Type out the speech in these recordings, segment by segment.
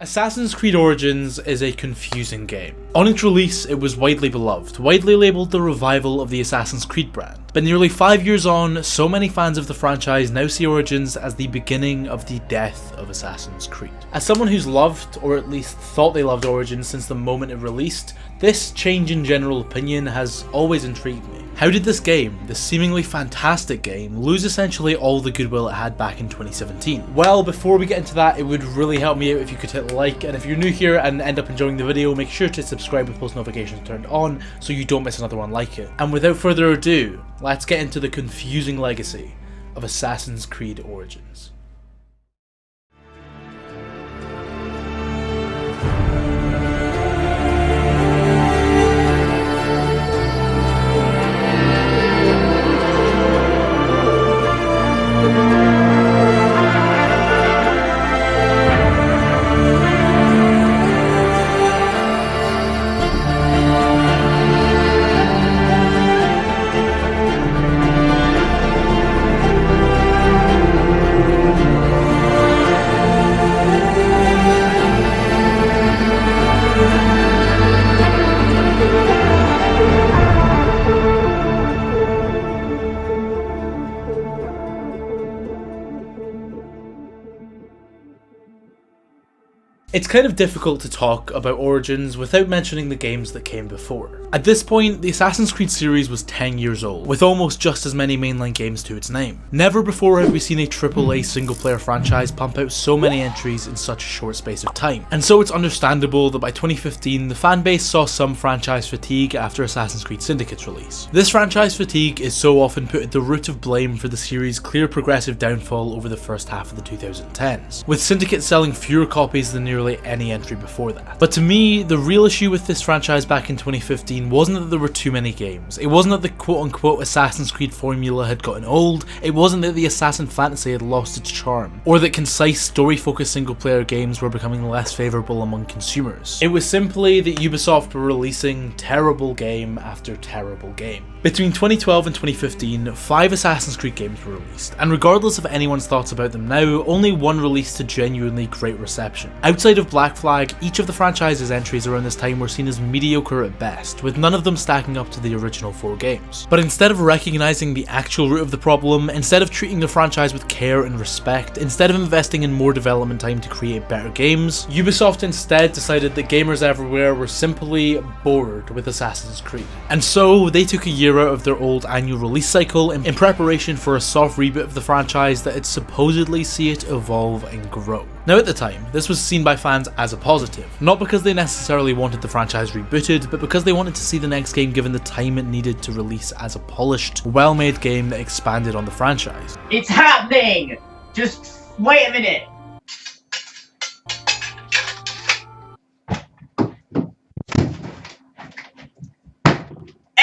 Assassin's Creed Origins is a confusing game. On its release, it was widely beloved, widely labelled the revival of the Assassin's Creed brand. But nearly 5 years on, so many fans of the franchise now see Origins as the beginning of the death of Assassin's Creed. As someone who's loved, or at least thought they loved Origins since the moment it released, this change in general opinion has always intrigued me. How did this game, this seemingly fantastic game, lose essentially all the goodwill it had back in 2017? Well, before we get into that, it would really help me out if you could hit like, and if you're new here and end up enjoying the video, make sure to subscribe with post notifications turned on so you don't miss another one like it. And without further ado, let's get into the confusing legacy of Assassin's Creed Origins. It's kind of difficult to talk about Origins without mentioning the games that came before. At this point, the Assassin's Creed series was 10 years old, with almost just as many mainline games to its name. Never before have we seen a AAA single-player franchise pump out so many entries in such a short space of time. And so it's understandable that by 2015, the fanbase saw some franchise fatigue after Assassin's Creed Syndicate's release. This franchise fatigue is so often put at the root of blame for the series' clear progressive downfall over the first half of the 2010s, with Syndicate selling fewer copies than nearly any entry before that. But to me, the real issue with this franchise back in 2015 wasn't that there were too many games. It wasn't that the quote-unquote Assassin's Creed formula had gotten old. It wasn't that the Assassin fantasy had lost its charm, or that concise story-focused single-player games were becoming less favourable among consumers. It was simply that Ubisoft were releasing terrible game after terrible game. Between 2012 and 2015, 5 Assassin's Creed games were released, and regardless of anyone's thoughts about them now, only one released to genuinely great reception. Outside of Black Flag, each of the franchise's entries around this time were seen as mediocre at best, with none of them stacking up to the original 4 games. But instead of recognising the actual root of the problem, instead of treating the franchise with care and respect, instead of investing in more development time to create better games, Ubisoft instead decided that gamers everywhere were simply bored with Assassin's Creed. And so they took a year out of their old annual release cycle in preparation for a soft reboot of the franchise that would supposedly see it evolve and grow. Now at the time, this was seen by fans as a positive, not because they necessarily wanted the franchise rebooted, but because they wanted to see the next game given the time it needed to release as a polished, well-made game that expanded on the franchise. It's happening! Just wait a minute!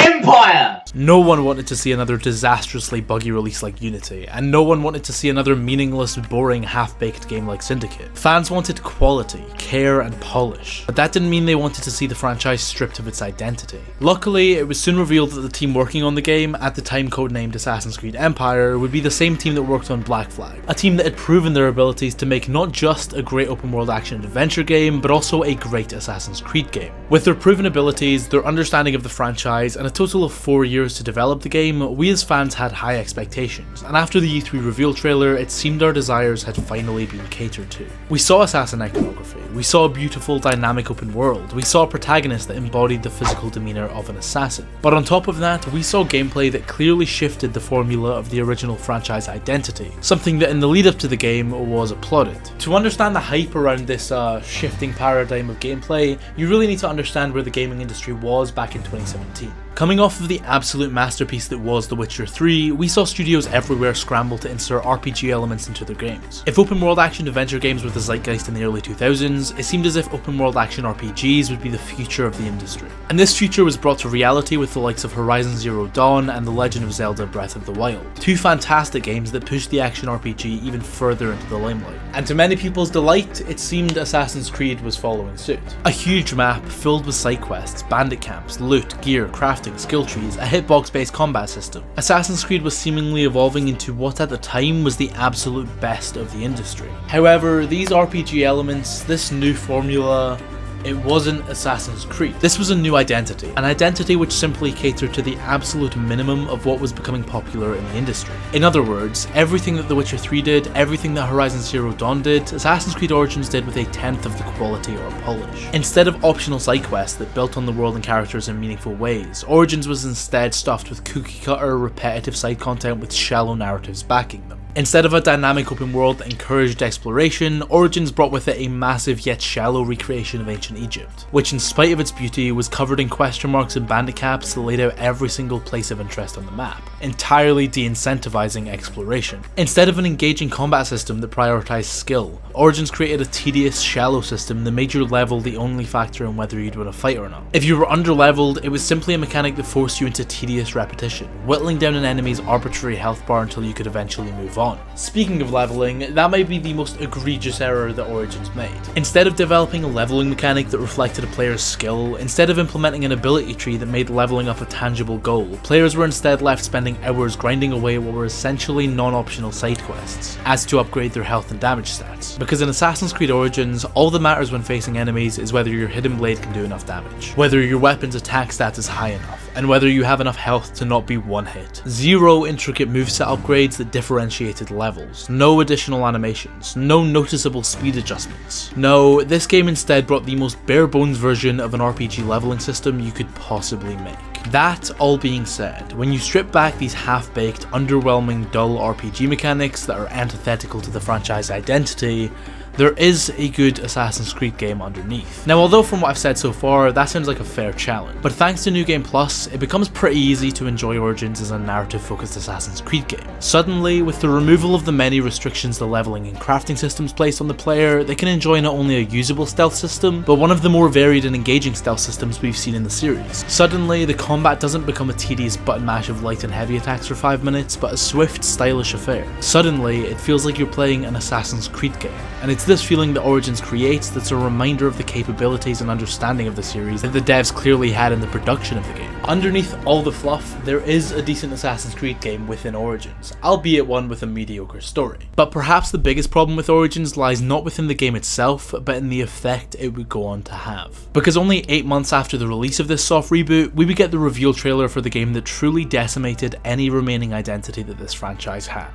Empire! No one wanted to see another disastrously buggy release like Unity, and no one wanted to see another meaningless, boring, half-baked game like Syndicate. Fans wanted quality, care, and polish, but that didn't mean they wanted to see the franchise stripped of its identity. Luckily, it was soon revealed that the team working on the game, at the time codenamed Assassin's Creed Empire, would be the same team that worked on Black Flag, a team that had proven their abilities to make not just a great open-world action-adventure game, but also a great Assassin's Creed game. With their proven abilities, their understanding of the franchise, and a total of 4 years to develop the game, we as fans had high expectations, and after the E3 reveal trailer, it seemed our desires had finally been catered to. We saw assassin iconography, we saw a beautiful dynamic open world, we saw a protagonist that embodied the physical demeanour of an assassin. But on top of that, we saw gameplay that clearly shifted the formula of the original franchise identity, something that in the lead up to the game was applauded. To understand the hype around this shifting paradigm of gameplay, you really need to understand where the gaming industry was back in 2017. Coming off of the absolute masterpiece that was The Witcher 3, we saw studios everywhere scramble to insert RPG elements into their games. If open world action adventure games were the zeitgeist in the early 2000s, it seemed as if open world action RPGs would be the future of the industry. And this future was brought to reality with the likes of Horizon Zero Dawn and The Legend of Zelda Breath of the Wild. 2 fantastic games that pushed the action RPG even further into the limelight. And to many people's delight, it seemed Assassin's Creed was following suit. A huge map filled with side quests, bandit camps, loot, gear, crafting crafting skill trees, a hitbox-based combat system. Assassin's Creed was seemingly evolving into what at the time was the absolute best of the industry. However, these RPG elements, this new formula, it wasn't Assassin's Creed. This was a new identity, an identity which simply catered to the absolute minimum of what was becoming popular in the industry. In other words, everything that The Witcher 3 did, everything that Horizon Zero Dawn did, Assassin's Creed Origins did with a tenth of the quality or polish. Instead of optional side quests that built on the world and characters in meaningful ways, Origins was instead stuffed with cookie-cutter, repetitive side content with shallow narratives backing them. Instead of a dynamic open world that encouraged exploration, Origins brought with it a massive yet shallow recreation of ancient Egypt, which in spite of its beauty was covered in question marks and bandit caps that laid out every single place of interest on the map, entirely de-incentivizing exploration. Instead of an engaging combat system that prioritized skill, Origins created a tedious, shallow system that made your level the only factor in whether you'd win a fight or not. If you were underleveled, it was simply a mechanic that forced you into tedious repetition, whittling down an enemy's arbitrary health bar until you could eventually move on. Speaking of leveling, that might be the most egregious error that Origins made. Instead of developing a leveling mechanic that reflected a player's skill, instead of implementing an ability tree that made leveling up a tangible goal, players were instead left spending hours grinding away what were essentially non-optional side quests, as to upgrade their health and damage stats. Because in Assassin's Creed Origins, all that matters when facing enemies is whether your hidden blade can do enough damage, whether your weapon's attack stat is high enough, and whether you have enough health to not be one hit. Zero intricate moveset upgrades that differentiated levels, no additional animations, no noticeable speed adjustments. No, this game instead brought the most bare bones version of an RPG leveling system you could possibly make. That all being said, when you strip back these half-baked, underwhelming, dull RPG mechanics that are antithetical to the franchise identity, there is a good Assassin's Creed game underneath. Now, although from what I've said so far, that sounds like a fair challenge, but thanks to New Game Plus, it becomes pretty easy to enjoy Origins as a narrative-focused Assassin's Creed game. Suddenly, with the removal of the many restrictions the leveling and crafting systems placed on the player, they can enjoy not only a usable stealth system, but one of the more varied and engaging stealth systems we've seen in the series. Suddenly, the combat doesn't become a tedious button mash of light and heavy attacks for 5 minutes, but a swift, stylish affair. Suddenly, it feels like you're playing an Assassin's Creed game, and it's this feeling that Origins creates that's a reminder of the capabilities and understanding of the series that the devs clearly had in the production of the game. Underneath all the fluff, there is a decent Assassin's Creed game within Origins, albeit one with a mediocre story. But perhaps the biggest problem with Origins lies not within the game itself, but in the effect it would go on to have. Because only 8 months after the release of this soft reboot, we would get the reveal trailer for the game that truly decimated any remaining identity that this franchise had.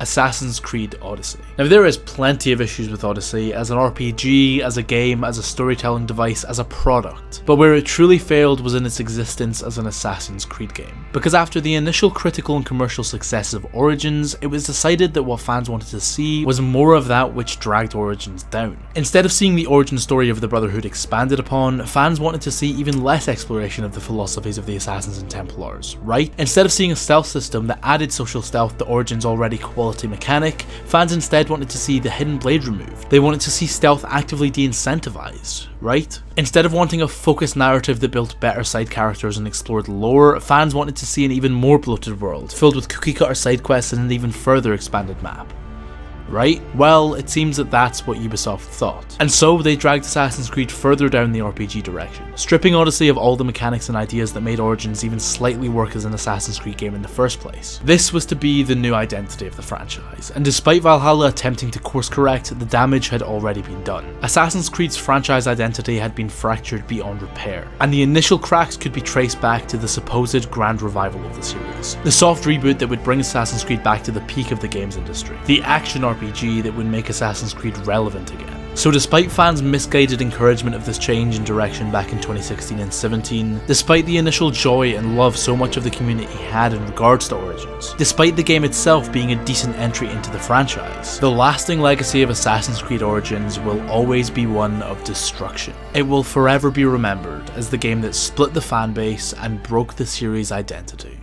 Assassin's Creed Odyssey. Now, there is plenty of issues with Odyssey as an RPG, as a game, as a storytelling device, as a product, but where it truly failed was in its existence as an Assassin's Creed game. Because after the initial critical and commercial success of Origins, it was decided that what fans wanted to see was more of that which dragged Origins down. Instead of seeing the origin story of the Brotherhood expanded upon, fans wanted to see even less exploration of the philosophies of the Assassins and Templars, right? Instead of seeing a stealth system that added social stealth to Origins' already quality mechanic, fans instead wanted to see the hidden blade removed. They wanted to see stealth actively de-incentivized, right? Instead of wanting a focused narrative that built better side characters and explored lore, fans wanted to see an even more bloated world, filled with cookie-cutter side quests and an even further expanded map. Right? Well, it seems that that's what Ubisoft thought. And so they dragged Assassin's Creed further down the RPG direction, stripping Odyssey of all the mechanics and ideas that made Origins even slightly work as an Assassin's Creed game in the first place. This was to be the new identity of the franchise, and despite Valhalla attempting to course correct, the damage had already been done. Assassin's Creed's franchise identity had been fractured beyond repair, and the initial cracks could be traced back to the supposed grand revival of the series. The soft reboot that would bring Assassin's Creed back to the peak of the games industry. The action RPG that would make Assassin's Creed relevant again. So despite fans' misguided encouragement of this change in direction back in 2016 and 17, despite the initial joy and love so much of the community had in regards to Origins, despite the game itself being a decent entry into the franchise, the lasting legacy of Assassin's Creed Origins will always be one of destruction. It will forever be remembered as the game that split the fanbase and broke the series' identity.